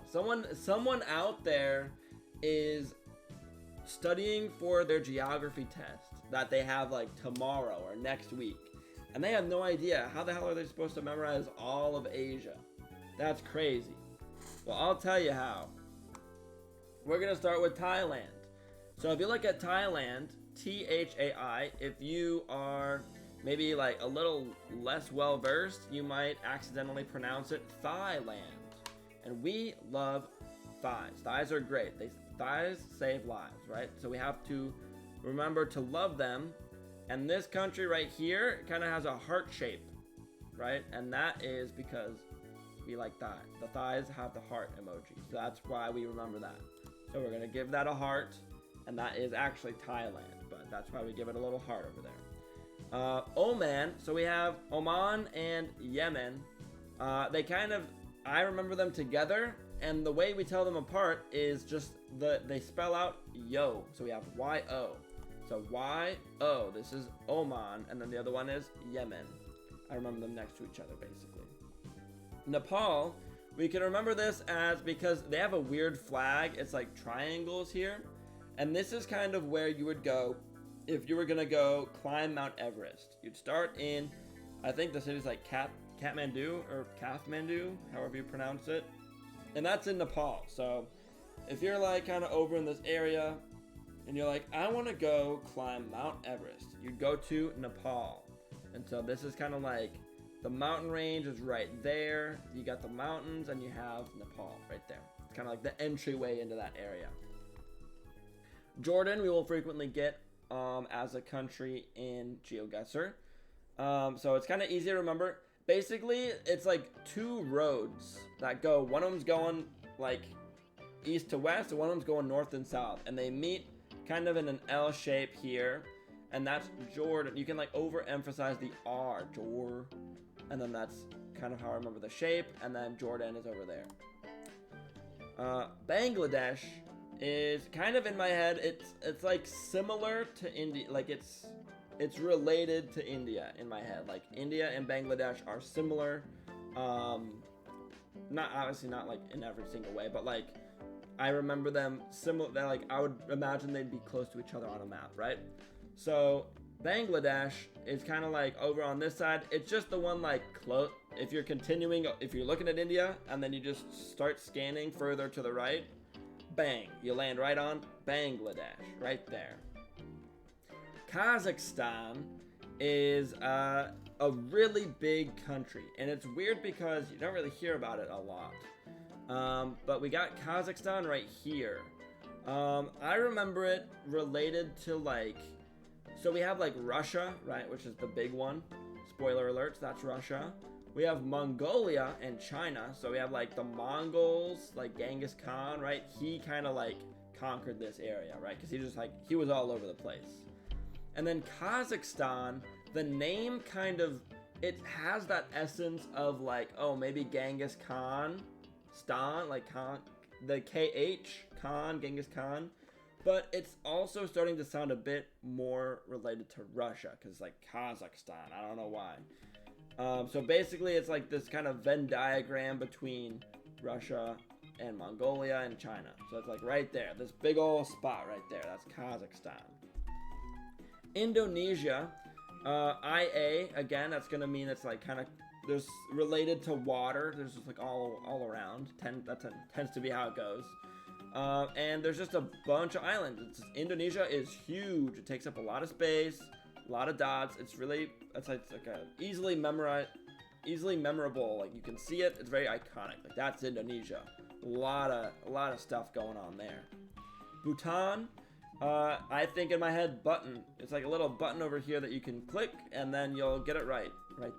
Someone out there is studying for their geography test that they have like tomorrow or next week, and they have no idea how the hell are they supposed to memorize all of Asia. That's crazy. Well, I'll tell you how. We're gonna start with Thailand. So if you look at Thailand, Thai, if you are maybe like a little less well versed, you might accidentally pronounce it Thailand. And we love thighs. Thighs are great. Thighs save lives, right? So we have to remember to love them. And this country right here kind of has a heart shape, right? And that is because we like thighs. The thighs have the heart emoji. So that's why we remember that. So we're going to give that a heart. And that is actually Thailand. But that's why we give it a little heart over there. Oman. So we have Oman and Yemen. They kind of, I remember them together. And the way we tell them apart is just they spell out yo. So we have Y-O. So Y-O, this is Oman, and then the other one is Yemen. I remember them next to each other, basically. Nepal, we can remember this as because they have a weird flag. It's like triangles here. And this is kind of where you would go if you were going to go climb Mount Everest. You'd start in, I think the city's like Kathmandu, or Kathmandu, however you pronounce it. And that's in Nepal. So if you're like kind of over in this area and you're like, I want to go climb Mount Everest, you'd go to Nepal. And so this is kind of like the mountain range is right there. You got the mountains and you have Nepal right there. It's kind of like the entryway into that area. Jordan, we will frequently get as a country in GeoGuessr. So it's kind of easy to remember. Basically, it's like two roads that go, one of them's going like east to west, and one of them's going north and south. And they meet kind of in an L shape here. And that's Jordan. You can like overemphasize the R, Jor. And then that's kind of how I remember the shape. And then Jordan is over there. Bangladesh is kind of in my head. It's like similar to India. Like it's related to India in my head. Like India and Bangladesh are similar. Not obviously not like in every single way, but like I remember them similar. That like I would imagine they'd be close to each other on a map, right? So Bangladesh is kind of like over on this side. It's just the one like close. If you're continuing, if you're looking at India and then you just start scanning further to the right, bang, you land right on Bangladesh, right there. Kazakhstan is a really big country, and it's weird because you don't really hear about it a lot. But we got Kazakhstan right here. I remember it related to like, so we have like Russia, right, which is the big one. Spoiler alerts, that's Russia. We have Mongolia and China. So we have like the Mongols, like Genghis Khan, right? He kind of like conquered this area, right? Because he was all over the place. And then Kazakhstan, the name kind of, it has that essence of like, oh, maybe Genghis Khan, Stan, like Khan, the KH, Khan, Genghis Khan. But it's also starting to sound a bit more related to Russia, because like Kazakhstan, I don't know why. So basically it's like this kind of Venn diagram between Russia and Mongolia and China. So it's like right there, this big old spot right there, that's Kazakhstan. Indonesia, IA, again, that's going to mean it's like kind of, there's related to water. There's just like all around. That tends to be how it goes. And there's just a bunch of islands. Indonesia is huge. It takes up a lot of space, a lot of dots. It's like a easily memorable. Like you can see it. It's very iconic. Like that's Indonesia. A lot of stuff going on there. Bhutan. I think in my head button. It's like a little button over here that you can click and then you'll get it right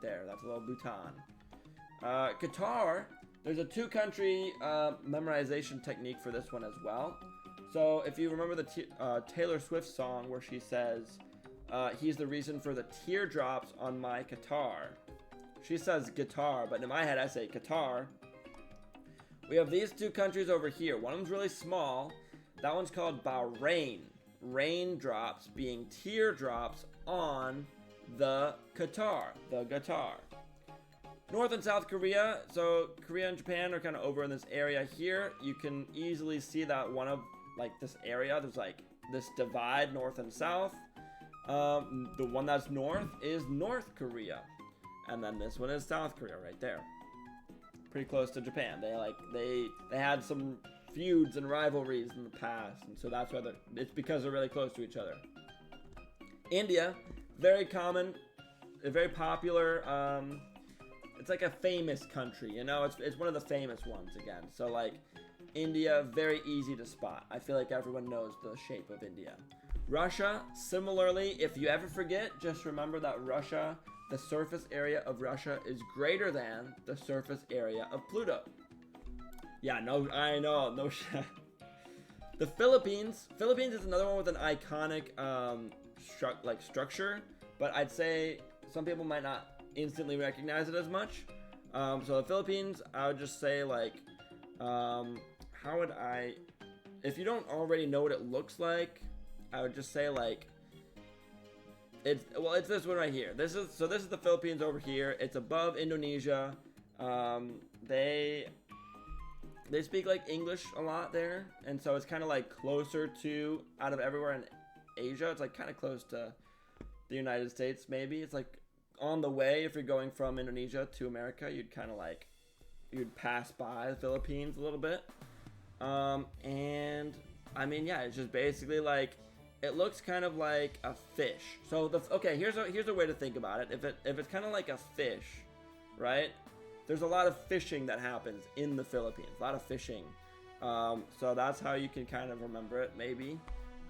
there. That's a little Bhutan. Qatar, there's a two-country memorization technique for this one as well. So if you remember the Taylor Swift song where she says, he's the reason for the teardrops on my guitar. She says guitar, but in my head I say Qatar. We have these two countries over here. One of them's really small. That one's called Bahrain. Raindrops being teardrops on the guitar. North and South Korea. So Korea and Japan are kind of over in this area here. You can easily see that one of like this area, there's like this divide north and south. The one that's north is North Korea, and then this one is South Korea right there. Pretty close to Japan. They had some feuds and rivalries in the past, and so that's why it's because they're really close to each other. India, very common, very popular. It's like a famous country, you know. It's one of the famous ones again. So like India, very easy to spot. I feel like everyone knows the shape of India. Russia, similarly, if you ever forget, just remember that Russia, the surface area of Russia is greater than the surface area of Pluto. Yeah, no, I know, no shit. The Philippines is another one with an iconic structure, but I'd say some people might not instantly recognize it as much. So the Philippines, I would just say like, how would I, if you don't already know what it looks like, I would just say like, it's this one right here. This is the Philippines over here. It's above Indonesia. They speak like English a lot there, and so it's kind of like closer to, out of everywhere in Asia, it's like kind of close to the United States maybe. It's like on the way, if you're going from Indonesia to America, you'd kind of like, you'd pass by the Philippines a little bit. And I mean, yeah, it's just basically like, it looks kind of like a fish. So okay, here's a way to think about it. If it's kind of like a fish, right? There's a lot of fishing that happens in the Philippines. A lot of fishing. So that's how you can kind of remember it, maybe.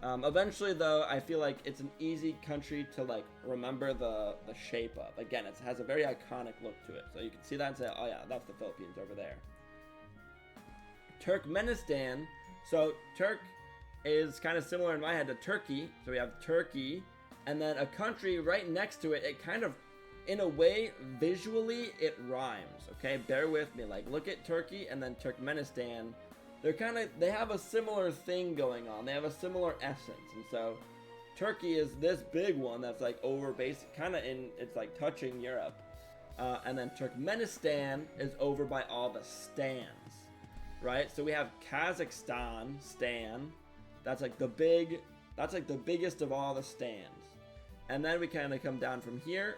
Eventually, though, I feel like it's an easy country to like remember the shape of. Again, it has a very iconic look to it. So you can see that and say, oh yeah, that's the Philippines over there. Turkmenistan. So Turk is kind of similar in my head to Turkey. So we have Turkey, and then a country right next to it. It kind of, in a way, visually, it rhymes. Okay, bear with me. Like, look at Turkey and then Turkmenistan. They have a similar thing going on. They have a similar essence, and so Turkey is this big one that's like over basic, kind of it's like touching Europe, and then Turkmenistan is over by all the stands, right? So we have Kazakhstan, Stan. That's like the biggest of all the stands. And then we kind of come down from here.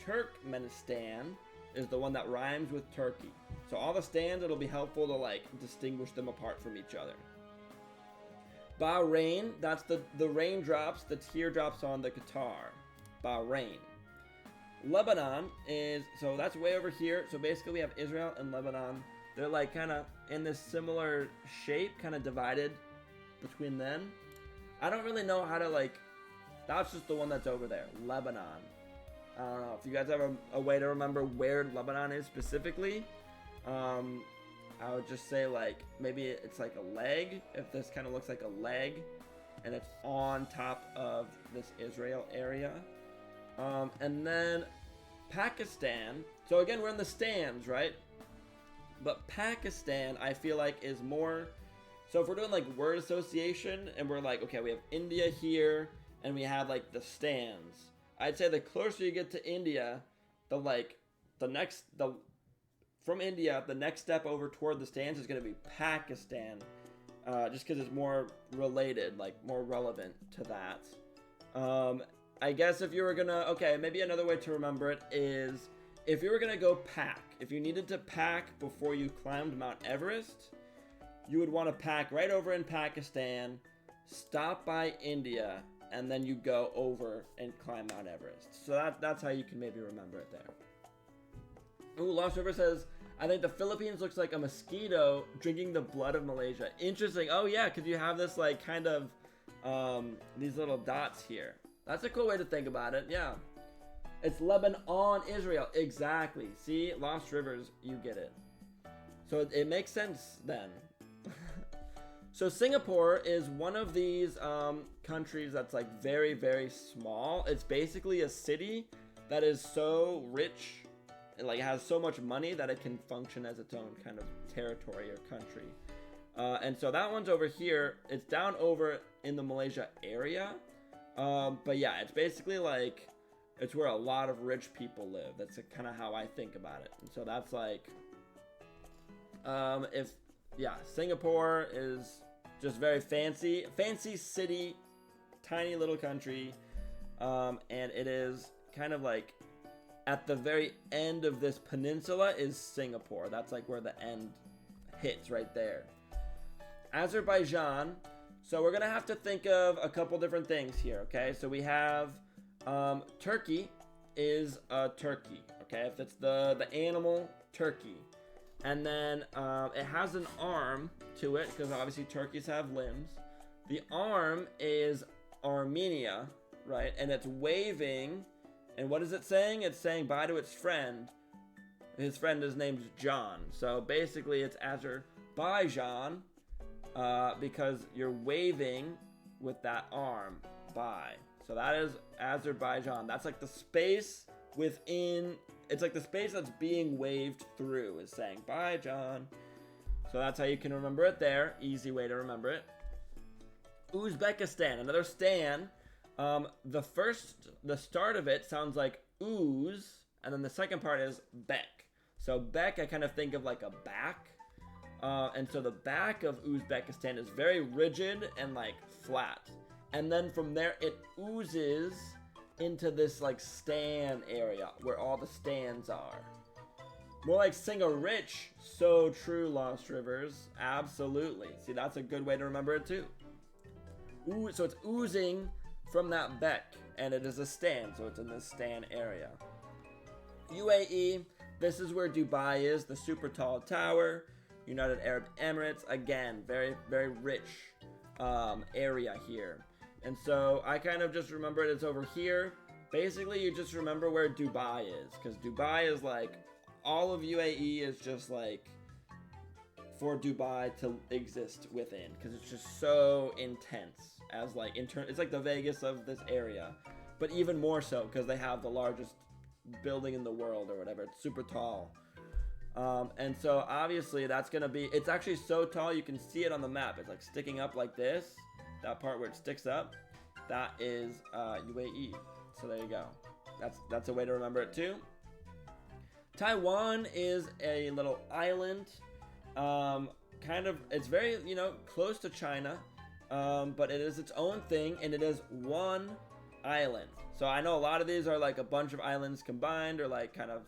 Turkmenistan is the one that rhymes with Turkey. So all the stands, it'll be helpful to like distinguish them apart from each other. Bahrain, that's the raindrops, the teardrops on the guitar. Bahrain. Lebanon is, so that's way over here. So basically we have Israel and Lebanon. They're like kind of in this similar shape, kind of divided between them. I don't really know how to like, that's just the one that's over there, Lebanon. I don't know if you guys have a way to remember where Lebanon is specifically. I would just say like, maybe it's like a leg, if this kind of looks like a leg, and it's on top of this Israel area. And then Pakistan, so again, we're in the stands, right? But Pakistan, I feel like, is more, so if we're doing like word association, and we're like, okay, we have India here, and we have like the stands. I'd say the closer you get to India, from India, the next step over toward the stands is going to be Pakistan, just because it's more related, like more relevant to that. I guess if you were gonna, okay, maybe another way to remember it is, if you were gonna go pack, if you needed to pack before you climbed Mount Everest, you would want to pack right over in Pakistan, stop by India, and then you go over and climb Mount Everest. So that's how you can maybe remember it there. Ooh, Lost River says, I think the Philippines looks like a mosquito drinking the blood of Malaysia. Interesting. Oh yeah, because you have this like kind of, these little dots here. That's a cool way to think about it, yeah. It's Lebanon, Israel. Exactly. See, Lost Rivers, you get it. So it makes sense then. So Singapore is one of these countries that's like very, very small. It's basically a city that is so rich, it like has so much money that it can function as its own kind of territory or country. And so that one's over here. It's down over in the Malaysia area. But yeah, it's basically like It's where a lot of rich people live. That's kind of how I think about it. And so that's like, Singapore is just very fancy city, tiny little country, and it is kind of like at the very end of this peninsula is Singapore. That's like where the end hits right there. Azerbaijan. So we're gonna have to think of a couple different things here. Okay, so we have turkey is a turkey. Okay, if it's the animal turkey, and then it has an arm to it because obviously turkeys have limbs. The arm is Armenia, right? And it's waving. And what is it saying? It's saying bye to its friend. His friend is named John. So basically it's Azerbaijan because you're waving with that arm. Bye. So that is Azerbaijan. That's like the space within. It's like the space that's being waved through is saying bye, John. So that's how you can remember it there. Easy way to remember it. Uzbekistan, another stan. The start of it sounds like ooze, and then the second part is bek. So bek, I kind of think of like a back. And so the back of Uzbekistan is very rigid and like flat. And then from there it oozes into this like stan area where all the stands are. More like sing a rich, so true, Lost Rivers. Absolutely. See, that's a good way to remember it too. Ooh, so it's oozing from that beck, and it is a stan, so it's in this stan area. UAE, this is where Dubai is, the super tall tower. United Arab Emirates, again, very, very rich area here. And so I kind of just remember it as over here. Basically, you just remember where Dubai is, because Dubai is like, all of UAE is just like for Dubai to exist within, because it's just so intense as like it's like the Vegas of this area, but even more so because they have the largest building in the world or whatever. It's super tall. And so obviously that's gonna be, it's actually so tall you can see it on the map. It's like sticking up like this. That part where it sticks up, that is UAE. So there you go. That's a way to remember it too. Taiwan is a little island. It's very, close to China, but it is its own thing, and it is one island. So I know a lot of these are like a bunch of islands combined, or like kind of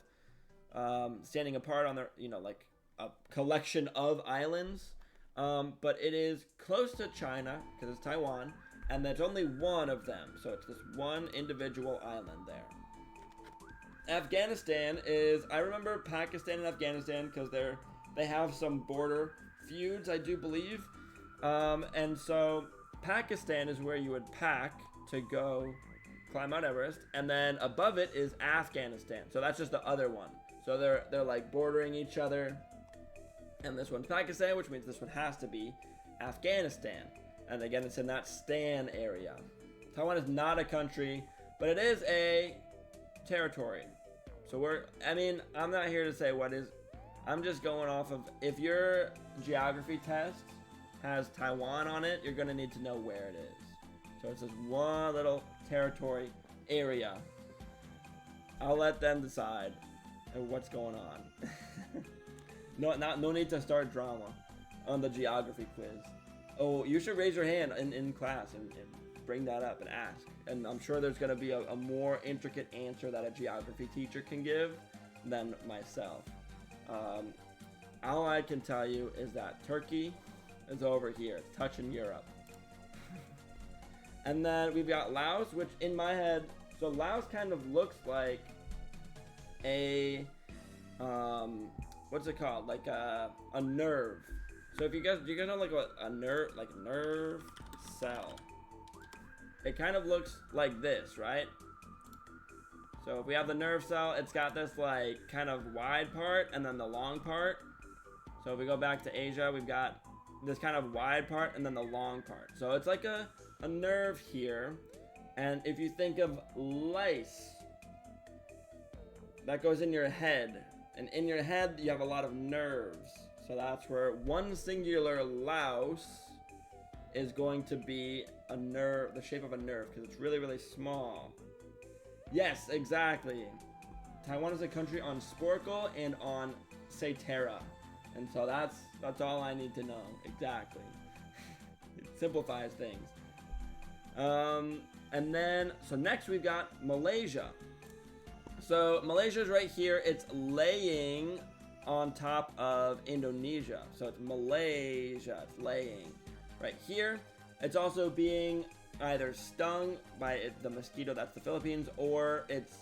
standing apart on their, like a collection of islands. But it is close to China because it's Taiwan, and there's only one of them. So it's this one individual island there. Afghanistan is, I remember Pakistan and Afghanistan because they have some border feuds, I do believe. And so Pakistan is where you would pack to go climb Mount Everest, and then above it is Afghanistan. So that's just the other one. So they're like bordering each other. And this one's Pakistan, which means this one has to be Afghanistan. And again, it's in that stan area. Taiwan is not a country, but it is a territory. So I'm not here to say what is. I'm just going off of, if your geography test has Taiwan on it, you're going to need to know where it is. So it's this one little territory area. I'll let them decide what's going on. No need to start drama on the geography quiz. Oh, you should raise your hand in class and bring that up and ask. And I'm sure there's going to be a more intricate answer that a geography teacher can give than myself. All I can tell you is that Turkey is over here. It's touching Europe. And then we've got Laos, which in my head, so Laos kind of looks like a, what's it called? Like a nerve. So if do you guys know like a nerve cell? It kind of looks like this, right? So if we have the nerve cell, it's got this like kind of wide part and then the long part. So if we go back to Asia, we've got this kind of wide part and then the long part. So it's like a nerve here. And if you think of lice, that goes in your head. And in your head, you have a lot of nerves. So that's where one singular louse is going to be a nerve, the shape of a nerve, because it's really, really small. Yes, exactly. Taiwan is a country on Sporkle and on Satera. And so that's all I need to know. Exactly. It simplifies things. And then, so next we've got Malaysia. So Malaysia is right here. It's laying on top of Indonesia. So it's Malaysia. It's laying right here. It's also being either stung by the mosquito, that's the Philippines, or it's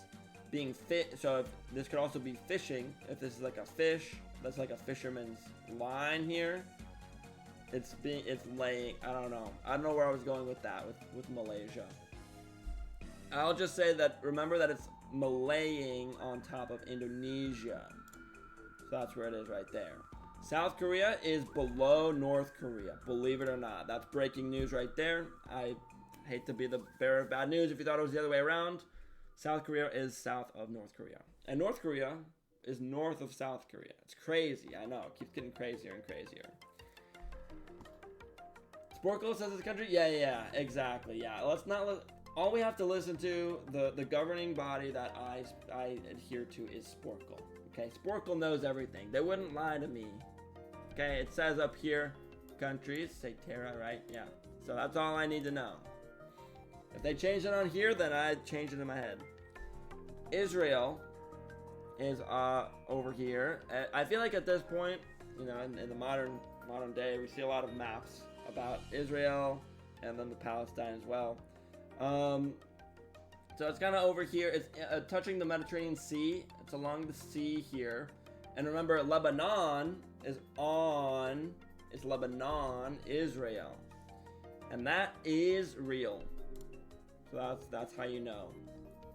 being fit. So if, this could also be fishing. If this is like a fish, that's like a fisherman's line here. It's laying. I don't know where I was going with that with Malaysia. I'll just say that, remember that it's Malaying on top of Indonesia. So that's where it is right there. South Korea is below North Korea, believe it or not. That's breaking news right there. I hate to be the bearer of bad news if you thought it was the other way around. South Korea is south of North Korea. And North Korea is north of South Korea. It's crazy, I know. It keeps getting crazier and crazier. Sporkle says it's a country? Yeah, exactly, yeah. All we have to listen to, the governing body that I adhere to is Sporkle. Okay, Sporkle knows everything. They wouldn't lie to me. Okay, it says up here, countries, say Terra, right? Yeah. So that's all I need to know. If they change it on here, then I change it in my head. Israel is over here. I feel like at this point, you know, in the modern day, we see a lot of maps about Israel and then the Palestine as well. So it's kind of over here. It's touching the Mediterranean Sea. It's along the sea here. And remember, Lebanon is Lebanon, Israel. And that is real. So that's how you know.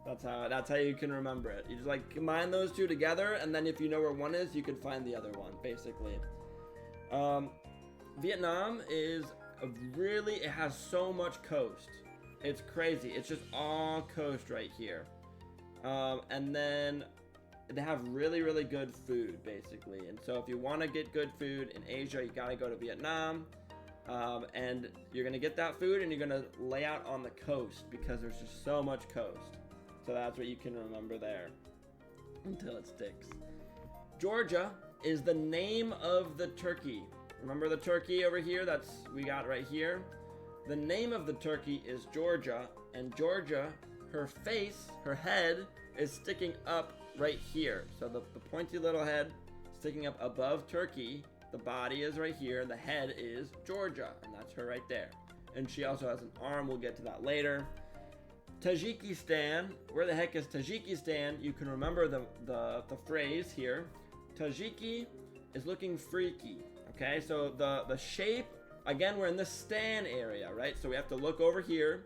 That's how you can remember it. You just like combine those two together, and then if you know where one is, you can find the other one, basically. Vietnam is it has so much coast. It's crazy. It's just all coast right here. And then they have really, really good food, basically. And so if you want to get good food in Asia, you got to go to Vietnam. And you're going to get that food, and you're going to lay out on the coast because there's just so much coast. So that's what you can remember there until it sticks. Georgia is the name of the turkey. Remember the turkey over here we got right here? The name of the turkey is Georgia, and Georgia, her head is sticking up right here. So the pointy little head sticking up above Turkey, the body is right here, and the head is Georgia, and that's her right there. And she also has an arm, we'll get to that later. Tajikistan, where the heck is Tajikistan? You can remember the phrase here. Tajiki is looking freaky, okay? So the shape, again, we're in the stan area, right? So we have to look over here,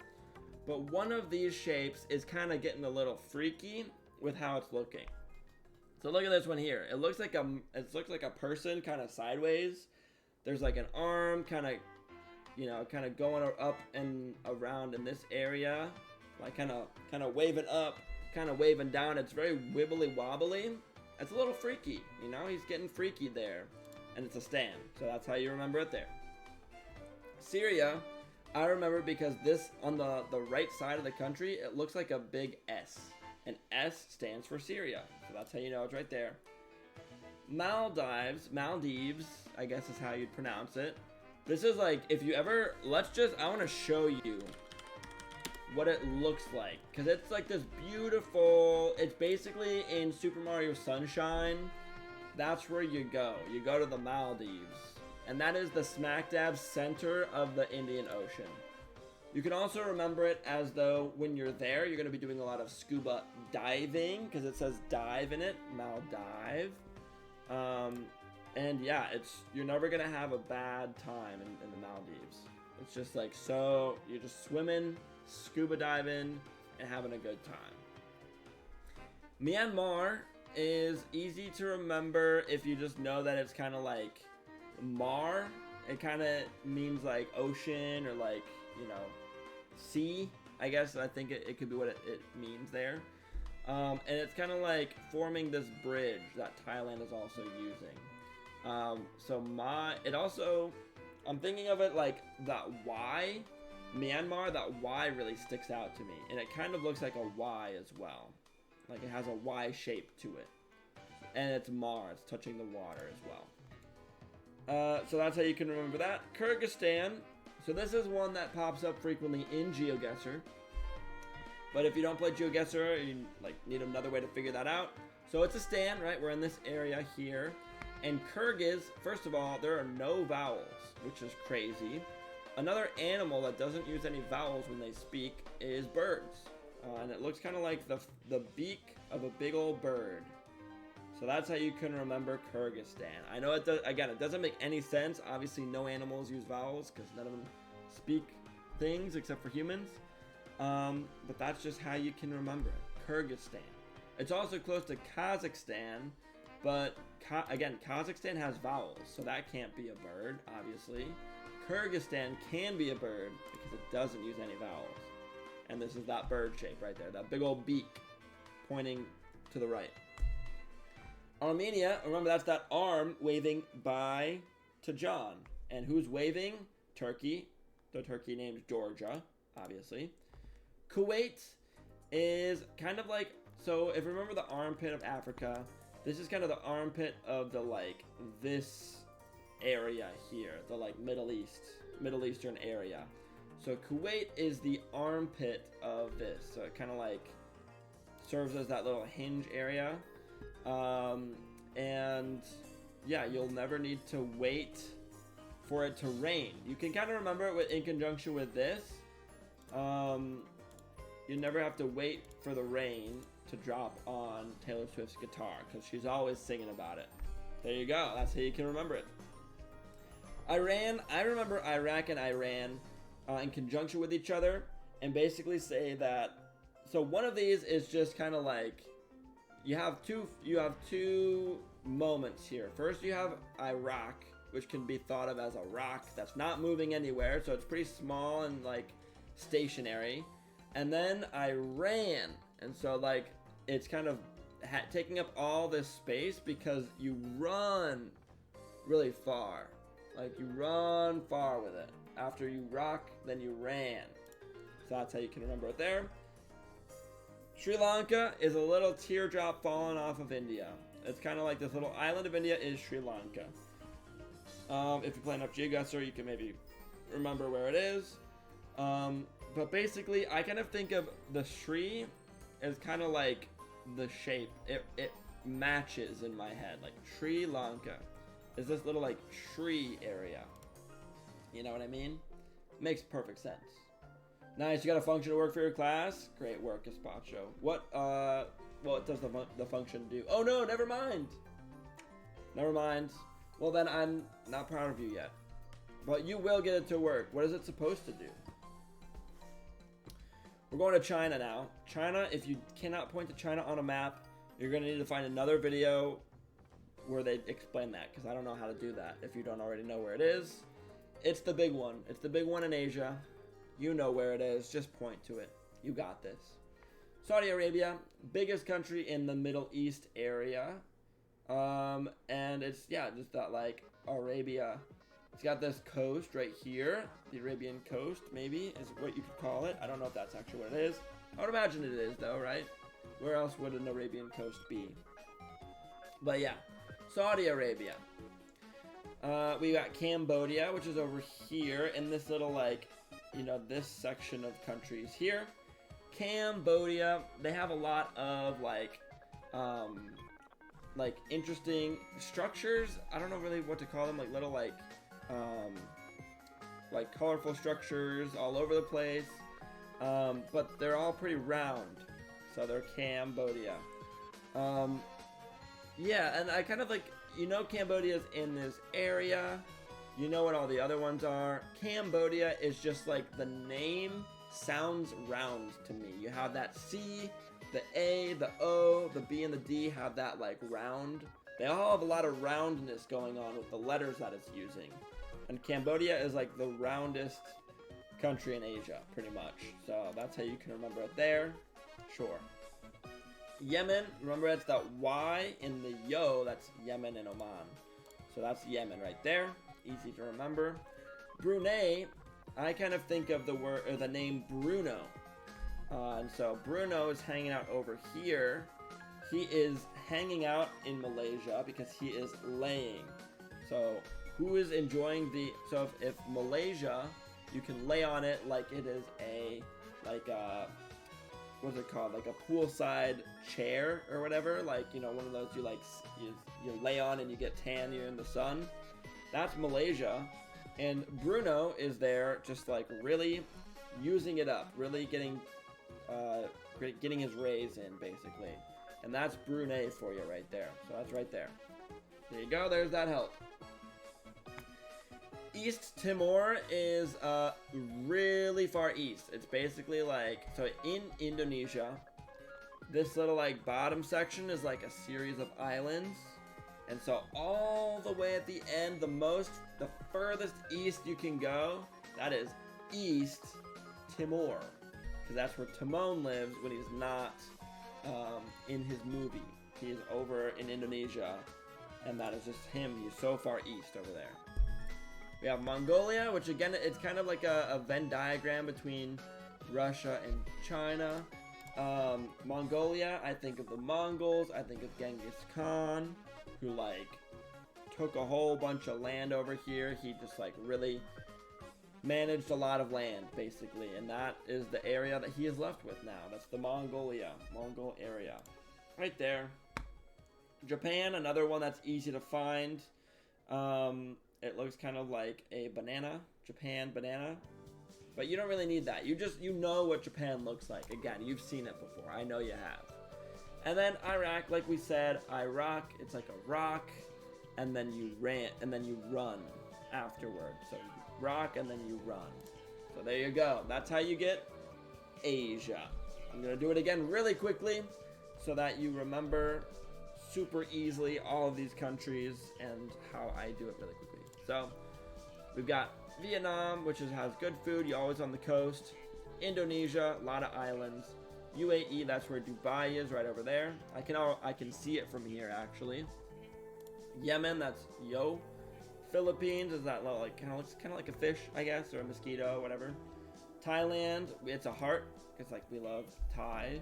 but one of these shapes is kind of getting a little freaky with how it's looking. So look at this one here. It looks like a person kind of sideways. There's like an arm kind of going up and around in this area, like kind of waving up, kind of waving down. It's very wibbly wobbly. It's a little freaky, you know. He's getting freaky there, and it's a stan. So that's how you remember it there. Syria, I remember because this on the right side of the country, it looks like a big S. And S stands for Syria. So that's how you know it's right there. Maldives, I guess is how you'd pronounce it. This is like, if you ever, I want to show you what it looks like. Because it's like this beautiful, it's basically in Super Mario Sunshine. That's where you go. You go to the Maldives. And that is the smack dab center of the Indian Ocean. You can also remember it as though when you're there, you're going to be doing a lot of scuba diving, because it says dive in it, Maldive. And yeah, you're never going to have a bad time in the Maldives. It's just like, so you're just swimming, scuba diving, and having a good time. Myanmar is easy to remember if you just know that it's kind of like Mar. It kind of means like ocean or like, you know, sea, I guess. I think it could be what it means there. And it's kind of like forming this bridge that Thailand is also using. I'm thinking of it like that Y Myanmar, that Y really sticks out to me. And it kind of looks like a Y as well. Like it has a Y shape to it. And it's Mar, it's touching the water as well. So that's how you can remember that. Kyrgyzstan. So this is one that pops up frequently in GeoGuessr. But if you don't play GeoGuessr, you need another way to figure that out. So it's a stan, right? We're in this area here. And Kyrgyz, first of all, there are no vowels, which is crazy. Another animal that doesn't use any vowels when they speak is birds. And it looks kind of like the beak of a big old bird. So that's how you can remember Kyrgyzstan. I know it does, again, it doesn't make any sense. Obviously, no animals use vowels because none of them speak things except for humans. But that's just how you can remember it. Kyrgyzstan. It's also close to Kazakhstan, but again, Kazakhstan has vowels, so that can't be a bird, obviously. Kyrgyzstan can be a bird because it doesn't use any vowels. And this is that bird shape right there, that big old beak pointing to the right. Armenia, remember that's that arm waving bye to John. And who's waving? Turkey. The Turkey named Georgia, obviously. Kuwait is kind of like, so if you remember the armpit of Africa, this is kind of the armpit of the this area here, the Middle Eastern area. So Kuwait is the armpit of this. So it kind of serves as that little hinge area. And yeah, you'll never need to wait for it to rain. You can kind of remember it in conjunction with this. You never have to wait for the rain to drop on Taylor Swift's guitar because she's always singing about it. There you go. That's how you can remember it. Iran. I remember Iraq and Iran in conjunction with each other, and basically say that. So one of these is just kind of you have two moments here. First, you have Iraq, which can be thought of as a rock that's not moving anywhere, so it's pretty small and stationary. And then Iran, and so it's kind of taking up all this space because you run really far. You run far with it. After you rock, then you ran. So that's how you can remember it there. Sri Lanka is a little teardrop falling off of India. It's kind of like this little island of India is Sri Lanka. If you're playing up GeoGuessr, you can maybe remember where it is. But basically, I kind of think of the Sri as kind of like the shape. It matches in my head. Sri Lanka is this little Sri area. You know what I mean? Makes perfect sense. Nice, you got a function to work for your class? Great work, Gazpacho. What does the function do? Oh no, never mind. Never mind. Well then, I'm not proud of you yet. But you will get it to work. What is it supposed to do? We're going to China now. China, if you cannot point to China on a map, you're going to need to find another video where they explain that, because I don't know how to do that if you don't already know where it is. It's the big one. It's the big one in Asia. You know where it is. Just point to it. You got this. Saudi Arabia, biggest country in the Middle East area. And it's, just that Arabia. It's got this coast right here. The Arabian coast, maybe, is what you could call it. I don't know if that's actually what it is. I would imagine it is, though, right? Where else would an Arabian coast be? But yeah, Saudi Arabia. We got Cambodia, which is over here in this little, this section of countries here. Cambodia, they have a lot of, interesting structures. I don't know really what to call them, little, colorful structures all over the place. But they're all pretty round. So they're Cambodia. Yeah, and I kind of Cambodia's in this area. You know what all the other ones are. Cambodia is just the name sounds round to me. You have that C, the A, the O, the B, and the D have that round. They all have a lot of roundness going on with the letters that it's using. And Cambodia is the roundest country in Asia, pretty much. So that's how you can remember it there. Sure. Yemen, remember it's that Y in the Yo, that's Yemen and Oman. So that's Yemen right there. Easy to remember. Brunei, I kind of think of the word or the name Bruno. And so Bruno is hanging out over here. He is hanging out in Malaysia because he is laying. So who is enjoying the... So if Malaysia, you can lay on it like it is a... Like a... What's it called? Like a poolside chair or whatever. Like, you know, one of those you like... You lay on and you get tan, you're in the sun. That's Malaysia. And Bruno is there just like really using it up. Really getting his rays in, basically. And that's Brunei for you right there. So that's right there. There you go. There's that help. East Timor is really far east. It's basically like... So in Indonesia, this little like bottom section is like a series of islands. And so all the way at the end, the furthest east you can go, that is East Timor. Because that's where Timon lives when he's not in his movie. He is over in Indonesia, and that is just him. He's so far east over there. We have Mongolia, which again, it's kind of like a Venn diagram between Russia and China. Mongolia, I think of the Mongols, I think of Genghis Khan, who like took a whole bunch of land over here. He just like really managed a lot of land, basically, and that is the area that he is left with now. That's the Mongol area. Right there. Japan, another one that's easy to find. It looks kind of like a banana. Japan banana. But you don't really need that. You know what Japan looks like. Again, you've seen it before. I know you have. And then Iraq, like we said, Iraq, it's like a rock, and then you run afterward. So you rock and then you run. So there you go. That's how you get Asia. I'm gonna do it again really quickly so that you remember super easily all of these countries and how I do it really quickly. So we've got Vietnam, which has good food. You're always on the coast. Indonesia, a lot of islands. UAE, that's where Dubai is, right over there. I can see it from here, actually. Yemen, that's Yo. Philippines is that little, like kind of like a fish, I guess, or a mosquito, whatever. Thailand, it's a heart. It's like we love Thai,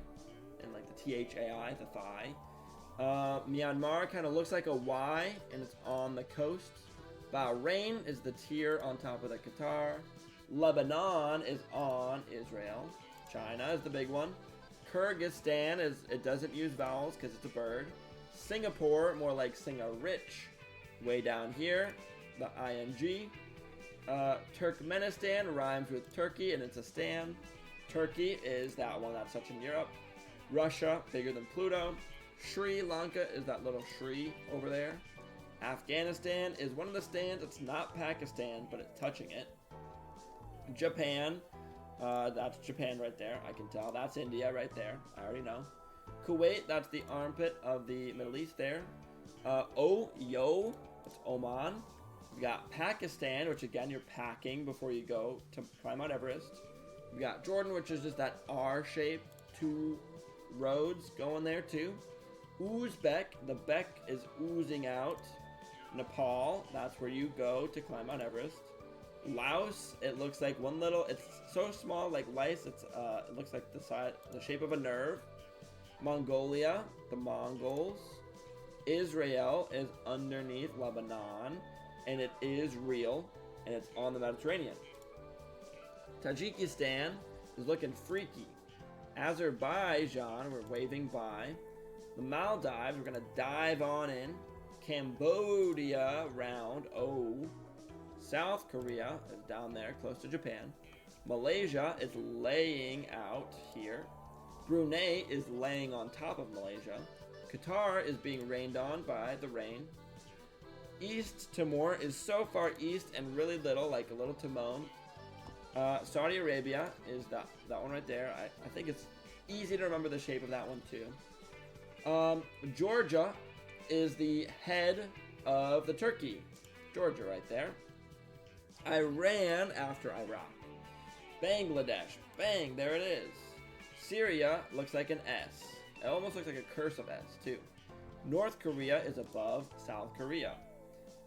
and like the Thai, the thigh. Myanmar kind of looks like a Y, and it's on the coast. Bahrain is the tier on top of the Qatar. Lebanon is on Israel. China is the big one. Kyrgyzstan it doesn't use vowels because it's a bird. Singapore, more like sing-a-rich, way down here, the ing. Turkmenistan rhymes with Turkey and it's a stan. Turkey is that one that's such in Europe. Russia, bigger than Pluto. Sri Lanka is that little Sri over there. Afghanistan is one of the stands. It's not Pakistan, but it's touching it. Japan, that's Japan right there. I can tell. That's India right there. I already know. Kuwait, that's the armpit of the Middle East there. Yo, that's Oman. We got Pakistan, which again, you're packing before you go to climb Mount Everest. We got Jordan, which is just that R shape, 2 roads going there too. Uzbek, the Beck is oozing out. Nepal, that's where you go to climb Mount Everest. Laos, it looks like one little, it's so small like lice, it looks like the shape of a nerve. Mongolia, the Mongols. Israel is underneath Lebanon, and it is real, and it's on the Mediterranean. Tajikistan is looking freaky. Azerbaijan, we're waving by. The Maldives, we're gonna dive on in. Cambodia, round O. South Korea is down there, close to Japan. Malaysia is laying out here. Brunei is laying on top of Malaysia. Qatar is being rained on by the rain. East Timor is so far east and really little, like a little Timon. Saudi Arabia is that one right there. I think it's easy to remember the shape of that one too. Georgia is the head of the Turkey. Georgia right there. Iran after Iraq. Bangladesh. Bang, there it is. Syria looks like an S. It almost looks like a cursive S too. North Korea is above South Korea.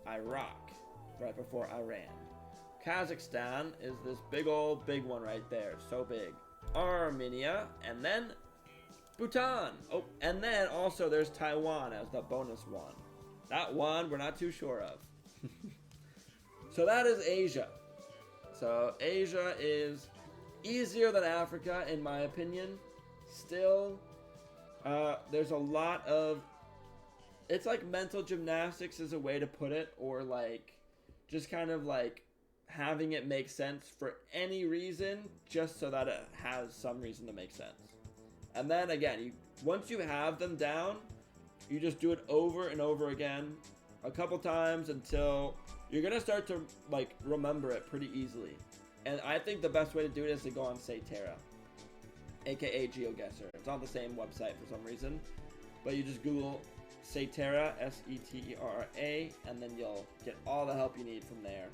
Iraq, right before Iran. Kazakhstan is this big old big one right there. So big. Armenia, and then Bhutan. Oh, and then also there's Taiwan as the bonus one. That one we're not too sure of. So that is Asia. So Asia is easier than Africa in my opinion. Still, there's a lot of, it's like mental gymnastics is a way to put it, or like just kind of like having it make sense for any reason, just so that it has some reason to make sense. And then again, once you have them down, you just do it over and over again a couple times until you're gonna start to like remember it pretty easily. And I think the best way to do it is to go on Setera, aka GeoGuessr. It's on the same website for some reason, but you just Google Setera, Setera, and then you'll get all the help you need from there.